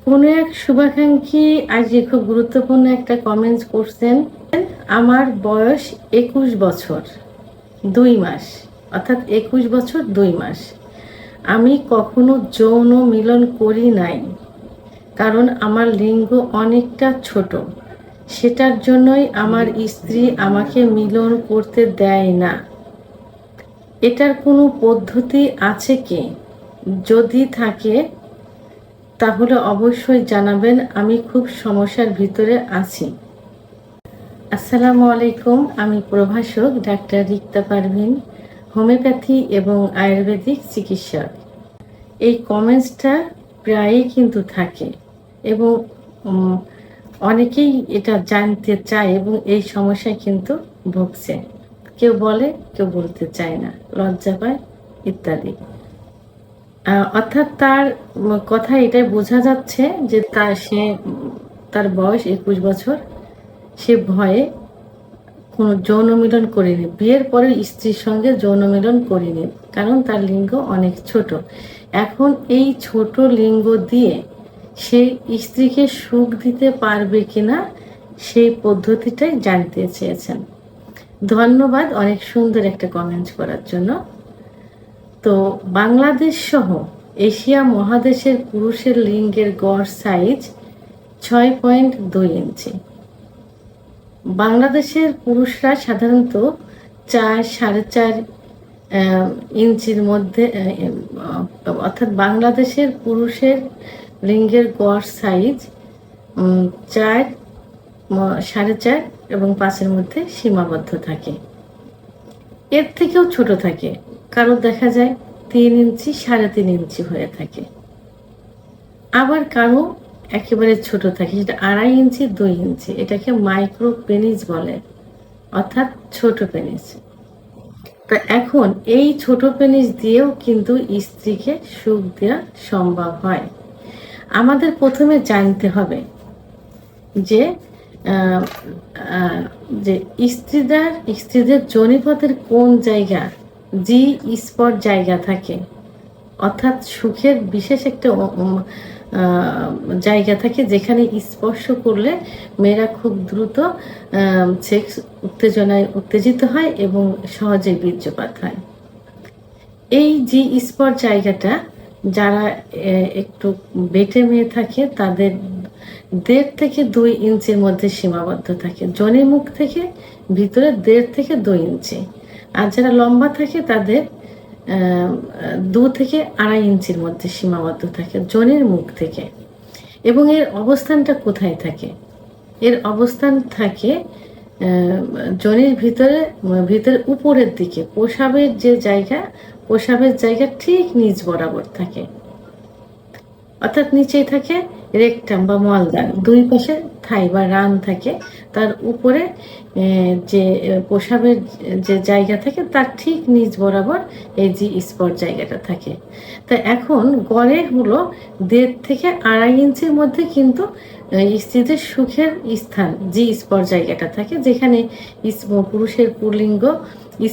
কোনো এক শুভাকাঙ্ক্ষী আজকে খুব গুরুত্বপূর্ণ একটা কমেন্টস করছেন। আমার বয়স 21 বছর 2 মাস, অর্থাৎ 21 বছর 2 মাস। আমি কখনো যৌন মিলন করি নাই, কারণ আমার লিঙ্গ অনেকটা ছোট। সেটার জন্যই আমার স্ত্রী আমাকে মিলন করতে দেয় না। এটার কোনো পদ্ধতি আছে কি? যদি থাকে তাহলে অবশ্যই জানাবেন, আমি খুব সমস্যার ভিতরে আছি। আসসালামু আলাইকুম, আমি প্রভাষক ডাক্তার রিক্তা পারভিন, হোমিওপ্যাথি এবং আয়ুর্বেদিক চিকিৎসক। এই কমেন্টসটা প্রায়ই কিন্তু থাকে এবং অনেকেই এটা জানতে চায় এবং এই সমস্যায় কিন্তু ভুগছে। কেউ বলে, কেউ বলতে চায় না, লজ্জা পায় ইত্যাদি। অর্থাৎ তার কথায় এটাই বোঝা যাচ্ছে যে তার বয়স 21 বছর। সে ভয়ে কোনো যৌন মিলন করেনি, বিয়ের পরে স্ত্রীর সঙ্গে যৌন মিলন করেনি, কারণ তার লিঙ্গ অনেক ছোট। এখন এই ছোট লিঙ্গ দিয়ে সে স্ত্রীকে সুখ দিতে পারবে কিনা সেই পদ্ধতিটাই জানতে চেয়েছেন। ধন্যবাদ অনেক সুন্দর একটা কমেন্ট করার জন্য। তো বাংলাদেশ সহ এশিয়া মহাদেশের পুরুষের লিঙ্গের গড় সাইজ 6.2 ইঞ্চি। বাংলাদেশের পুরুষরা সাধারণত 4-4.5 ইঞ্চির মধ্যে, অর্থাৎ বাংলাদেশের পুরুষের লিঙ্গের গড় সাইজ 4, 4.5 এবং 5-এর মধ্যে সীমাবদ্ধ থাকে। এর থেকেও ছোট থাকে, কারো দেখা যায় 3 ইঞ্চি, 3.5 ইঞ্চি হয়ে থাকে। আবার কারো একেবারে ছোট থাকে, যেটা 2.5 ইঞ্চি, 2 ইঞ্চি। এটাকে মাইক্রো পেনিস বলে, অর্থাৎ ছোট পেনিস। তা এখন এই ছোট পেনিস দিয়েও কিন্তু স্ত্রীকে সুখ দেওয়া সম্ভব হয়। আমাদের প্রথমে জানতে হবে যে স্ত্রীদের যোনিপথের কোন জায়গা জি স্পট জায়গা থাকে, অর্থাৎ সুখের বিশেষ একটা জায়গা থাকে যেখানে স্পর্শ করলে মেয়েরা খুব দ্রুত সেক্স উত্তেজনায় উত্তেজিত হয় এবং সহজে বীর্যপাত হয়। এই জি স্পট জায়গাটা যারা একটু বেটে মেয়ে থাকে তাদের 1.5 থেকে 2 ইঞ্চির মধ্যে সীমাবদ্ধ থাকে। যোনির মুখ থেকে ভিতরে 1.5 থেকে 2 ইঞ্চি। আর যারা লম্বা থাকে তাদের 2 থেকে 2.5 ইঞ্চির মধ্যে সীমাবদ্ধ থাকে যোনির মুখ থেকে। এবং এর অবস্থানটা কোথায় থাকে? এর অবস্থান থাকে যোনির ভিতরে উপরের দিকে, প্রসাবের জায়গা ঠিক নিচ বরাবর থাকে, অর্থাৎ নিচেই থাকে রেকটাম বা মলদ্বার, দুই পাশে থাই বা রান থাকে, তার উপরে যে প্রসাবের যে জায়গা থাকে তার ঠিক নিচ বরাবর এই জি স্পট জায়গাটা থাকে। তা এখন গড়ে হলো 1.5 থেকে 2.5 ইঞ্চির মধ্যে কিন্তু স্ত্রীদের সুখের স্থান জি স্পট জায়গাটা থাকে, যেখানে পুরুষের পুল্লিঙ্গ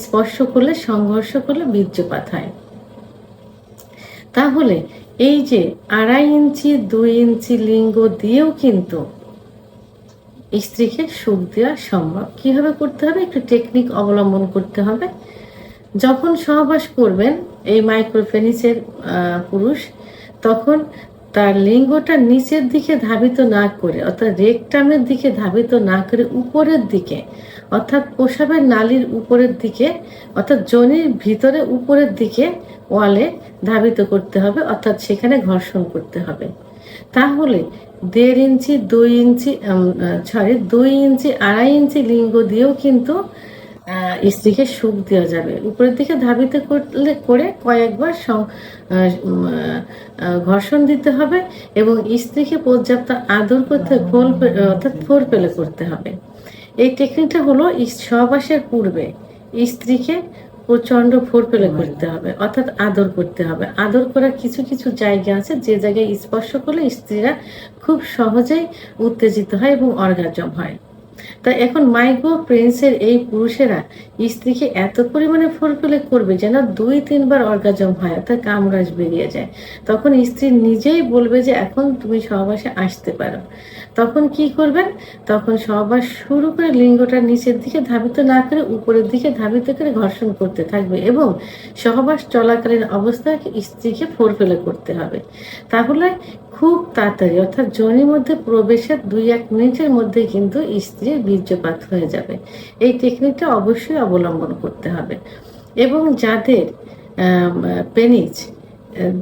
স্পর্শ করলে, সংঘর্ষ করলে বীর্যপাত হয়। তাহলে এই যে 2.5 ইঞ্চি 2 ইঞ্চি লিঙ্গ দিয়েও কিন্তু স্ত্রীকে সুখ দেওয়া সম্ভব। কিভাবে করতে হবে? একটু টেকনিক অবলম্বন করতে হবে। যখন সহবাস করবেন এই মাইক্রোপেনিসের পুরুষ, তখন তার লিঙ্গটা নিচের দিকে ধাবিত না করে, অর্থাৎ রেকটামের দিকে ধাবিত না করে উপরের দিকে, অর্থাৎ প্রসাবের নালীর উপরের দিকে, অর্থাৎ যোনির ভিতরে উপরের দিকে ওয়ালে ধাবিত করতে হবে, অর্থাৎ সেখানে ঘর্ষণ করতে হবে। তাহলে 1.5 ইঞ্চি 2 ইঞ্চি 2 ইঞ্চি 2.5 ইঞ্চি লিঙ্গ দিয়েও কিন্তু স্ত্রীকে সুখ দেওয়া যাবে। উপরের দিকে ধাবিত করে কয়েকবার ঘর্ষণ দিতে হবে এবং স্ত্রীকে পর্যাপ্ত আদর করতে, অর্থাৎ ফোরপ্লে করতে হবে। এই টেকনিকটা হলো সহবাসের পূর্বে স্ত্রীকে প্রচন্ড ফোরপ্লে করতে হবে, অর্থাৎ আদর করতে হবে। আদর করার কিছু কিছু জায়গা আছে যে জায়গায় স্পর্শ করলে স্ত্রীরা খুব সহজেই উত্তেজিত হয় এবং অর্গাজম হয়। তা এখন মাইক্রো প্রিন্সের এই পুরুষেরা স্ত্রীকে এত পরিমাণে ফোরপ্লে করবে যেন 2-3 বার অর্গাজম হয়, অর্থাৎ কামরাজ বেরিয়ে যায়। তখন স্ত্রী নিজেই বলবে যে এখন তুমি সহবাসে আসতে পারো। তখন কি করবেন? তখন সহবাস শুরু করে লিঙ্গটা নিচের দিকে ধাবিত না করে উপরের দিকে ধাবিত করে ঘর্ষণ করতে থাকবে এবং সহবাস চলাকালীন অবস্থায় স্ত্রীকে ফোরপ্লে করতে হবে। তাহলে খুব তাড়াতাড়ি অর্থাৎ যোনির মধ্যে প্রবেশের 2-1 মিনিটের মধ্যে কিন্তু স্ত্রীর বীর্যপাত হয়ে যাবে। এই টেকনিকটা অবশ্যই অবলম্বন করতে হবে। এবং যাদের পেনিস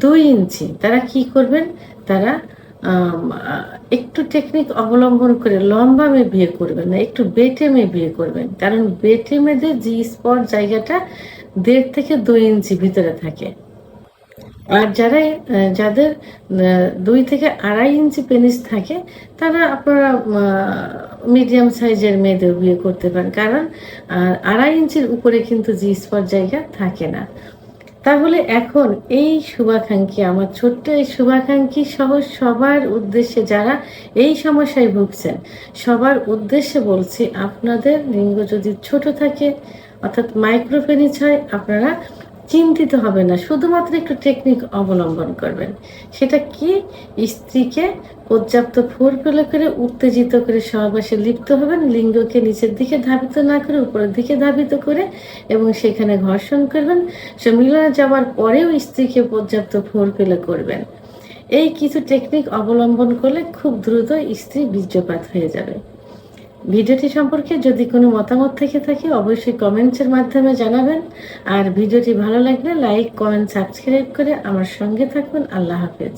2 ইঞ্চি তারা কি করবেন? তারা একটু টেকনিক অবলম্বন করে লম্বা মেয়ে বিয়ে করবেন না, একটু বেটে মেয়ে বিয়ে করবেন। কারণ বেটে মেয়েদের জি স্পট জায়গাটা 1.5 থেকে 2 ইঞ্চি ভিতরে থাকে। আর যাদের 2 থেকে 2.5 ইঞ্চি পেনিস থাকে তারা আপনারা মিডিয়াম সাইজের মেয়েদের বিয়ে করতে পারেন, কারণ 2.5 ইঞ্চির উপরে কিন্তু জি স্পট জায়গা থাকে না। তাহলে এখন এই শুভাকাঙ্ক্ষী, আমার ছোট্ট এই শুভাকাঙ্ক্ষী সহ সবার উদ্দেশ্যে, যারা এই সমস্যায় ভুগছেন সবার উদ্দেশ্যে বলছি, আপনাদের লিঙ্গ যদি ছোট থাকে অর্থাৎ মাইক্রোপেনিস হয়, আপনারা চিন্তিত হবে না, শুধুমাত্র একটু টেকনিক অবলম্বন করবেন। সেটা কি? স্ত্রীকে পর্যাপ্ত ফোরপ্লে করে উত্তেজিত করে সহবাসে লিপ্ত হবেন, লিঙ্গকে নিচের দিকে ধাবিত না করে উপরের দিকে ধাবিত করে, এবং সেখানে ঘর্ষণ করবেন। সে মিলনে যাওয়ার পরেও স্ত্রীকে পর্যাপ্ত ফোরপ্লে করবেন। এই কিছু টেকনিক অবলম্বন করলে খুব দ্রুত স্ত্রী বীর্যপাত হয়ে যাবে। ভিডিওটি সম্পর্কে যদি কোনো মতামত থেকে থাকে অবশ্যই কমেন্টসের মাধ্যমে জানাবেন। আর ভিডিওটি ভালো লাগলে লাইক, কমেন্ট, সাবস্ক্রাইব করে আমার সঙ্গে থাকবেন। আল্লাহ হাফেজ।